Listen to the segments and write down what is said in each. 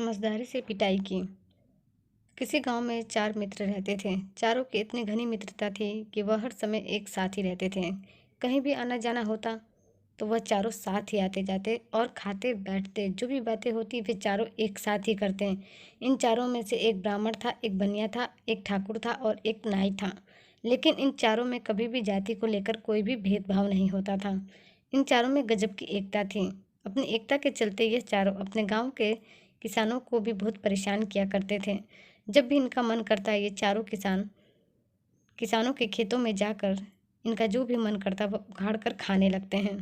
समझदारी से पिटाई की। किसी गांव में 4 मित्र रहते थे। चारों की इतनी घनी मित्रता थी कि वह हर समय एक साथ ही रहते थे। कहीं भी आना जाना होता तो वह चारों साथ ही आते जाते और खाते बैठते। जो भी बातें होती वे चारों एक साथ ही करते। इन चारों में से एक ब्राह्मण था, एक बनिया था, एक ठाकुर था और एक नाई था। लेकिन इन चारों में कभी भी जाति को लेकर कोई भी भेदभाव नहीं होता था। इन चारों में गजब की एकता थी। अपनी एकता के चलते ये चारों अपने गांव के किसानों को भी बहुत परेशान किया करते थे। जब भी इनका मन करता ये चारों किसानों के खेतों में जाकर इनका जो भी मन करता वह उखाड़ कर खाने लगते हैं।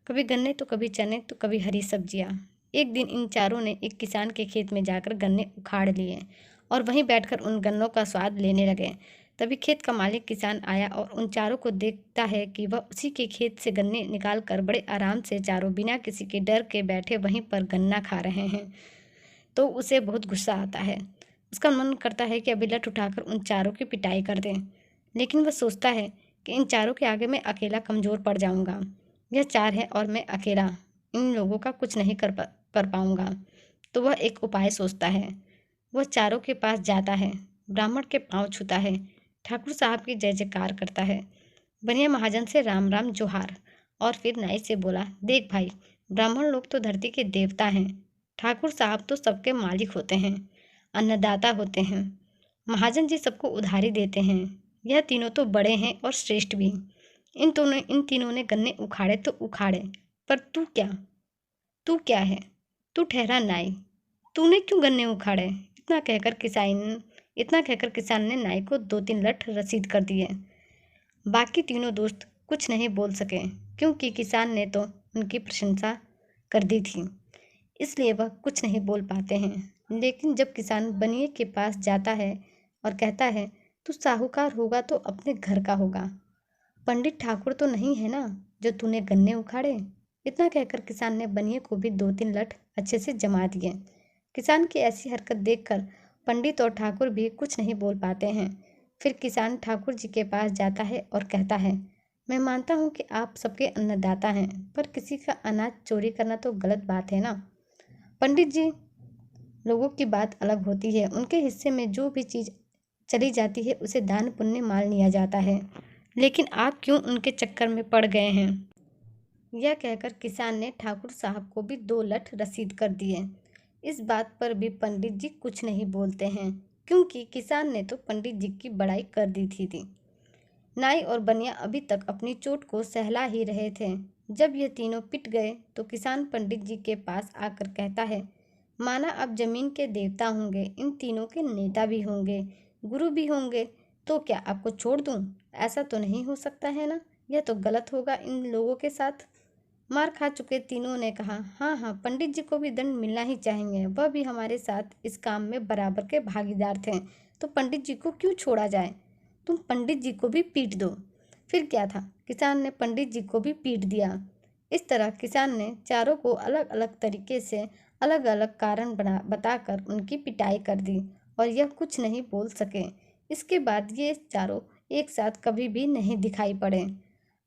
कभी गन्ने तो कभी चने तो कभी हरी सब्जियां। एक दिन इन चारों ने एक किसान के खेत में जाकर गन्ने उखाड़ लिए और वहीं बैठकर उन गन्नों का स्वाद लेने लगे। तभी खेत का मालिक किसान आया और उन चारों को देखता है कि वह उसी के खेत से गन्ने निकाल कर बड़े आराम से चारों बिना किसी के डर के बैठे वहीं पर गन्ना खा रहे हैं। तो उसे बहुत गुस्सा आता है। उसका मन करता है कि अभी लठ उठाकर उन चारों की पिटाई कर दें। लेकिन वह सोचता है कि इन चारों के आगे मैं अकेला कमज़ोर पड़ जाऊंगा। यह चार है और मैं अकेला इन लोगों का कुछ नहीं कर पाऊंगा। तो वह एक उपाय सोचता है। वह चारों के पास जाता है, ब्राह्मण के पांव छूता है, ठाकुर साहब की जय जयकार करता है, बनिया महाजन से राम राम जोहार और फिर नाई से बोला, देख भाई, ब्राह्मण लोग तो धरती के देवता हैं, ठाकुर साहब तो सबके मालिक होते हैं, अन्नदाता होते हैं, महाजन जी सबको उधारी देते हैं, यह तीनों तो बड़े हैं और श्रेष्ठ भी। इन तीनों ने गन्ने उखाड़े तो उखाड़े, पर तू क्या है? तू ठहरा नाई, तूने क्यों गन्ने उखाड़े? इतना कहकर किसान ने नाई को 2-3 लठ रसीद कर दिए। बाकी तीनों दोस्त कुछ नहीं बोल सके, क्योंकि किसान ने तो उनकी प्रशंसा कर दी थी, इसलिए वह कुछ नहीं बोल पाते हैं। लेकिन जब किसान बनिए के पास जाता है और कहता है, तू साहूकार होगा तो अपने घर का होगा, पंडित ठाकुर तो नहीं है ना जो तूने गन्ने उखाड़े? इतना कहकर किसान ने बनिए को भी 2-3 लठ अच्छे से जमा दिए। किसान की ऐसी हरकत देखकर पंडित और ठाकुर भी कुछ नहीं बोल पाते हैं। फिर किसान ठाकुर जी के पास जाता है और कहता है, मैं मानता हूँ कि आप सबके अन्नदाता हैं, पर किसी का अनाज चोरी करना तो गलत बात है ना। पंडित जी, लोगों की बात अलग होती है, उनके हिस्से में जो भी चीज़ चली जाती है उसे दान पुण्य मान लिया जाता है, लेकिन आप क्यों उनके चक्कर में पड़ गए हैं? यह कहकर किसान ने ठाकुर साहब को भी 2 लठ रसीद कर दिए। इस बात पर भी पंडित जी कुछ नहीं बोलते हैं, क्योंकि किसान ने तो पंडित जी की बड़ाई कर दी थी। नाई और बनिया अभी तक अपनी चोट को सहला ही रहे थे। जब ये तीनों पिट गए तो किसान पंडित जी के पास आकर कहता है, माना अब जमीन के देवता होंगे, इन तीनों के नेता भी होंगे, गुरु भी होंगे, तो क्या आपको छोड़ दूं? ऐसा तो नहीं हो सकता है ना, यह तो गलत होगा इन लोगों के साथ। मार खा चुके तीनों ने कहा, हाँ हाँ, पंडित जी को भी दंड मिलना ही चाहिए, वह भी हमारे साथ इस काम में बराबर के भागीदार थे, तो पंडित जी को क्यों छोड़ा जाए? तुम पंडित जी को भी पीट दो। फिर क्या था, किसान ने पंडित जी को भी पीट दिया। इस तरह किसान ने चारों को अलग अलग तरीके से अलग अलग कारण बताकर उनकी पिटाई कर दी और यह कुछ नहीं बोल सके। इसके बाद ये चारों एक साथ कभी भी नहीं दिखाई पड़े।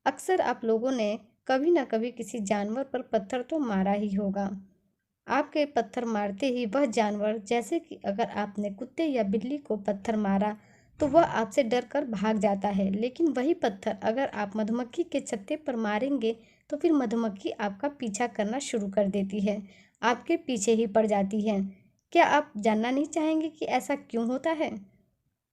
अक्सर आप लोगों ने कभी ना कभी किसी जानवर पर पत्थर तो मारा ही होगा। आपके पत्थर मारते ही वह जानवर, जैसे कि अगर आपने कुत्ते या बिल्ली को पत्थर मारा तो वह आपसे डर कर भाग जाता है, लेकिन वही पत्थर अगर आप मधुमक्खी के छत्ते पर मारेंगे तो फिर मधुमक्खी आपका पीछा करना शुरू कर देती है, आपके पीछे ही पड़ जाती है। क्या आप जानना नहीं चाहेंगे कि ऐसा क्यों होता है?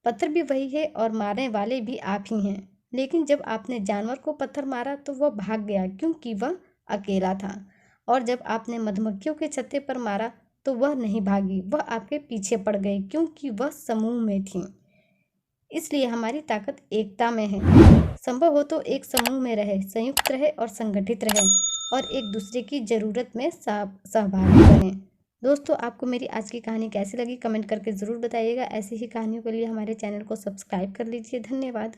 पत्थर भी वही है और मारने वाले भी आप ही हैं, लेकिन जब आपने जानवर को पत्थर मारा तो वह भाग गया क्योंकि वह अकेला था, और जब आपने मधुमक्खियों के छत्ते पर मारा तो वह नहीं भागी, वह आपके पीछे पड़ गई क्योंकि वह समूह में थी। इसलिए हमारी ताकत एकता में है। संभव हो तो एक समूह में रहे, संयुक्त रहे और संगठित रहे और एक दूसरे की ज़रूरत में सहभागी बने। दोस्तों, आपको मेरी आज की कहानी कैसी लगी कमेंट करके ज़रूर बताइएगा। ऐसी ही कहानियों के लिए हमारे चैनल को सब्सक्राइब कर लीजिए। धन्यवाद।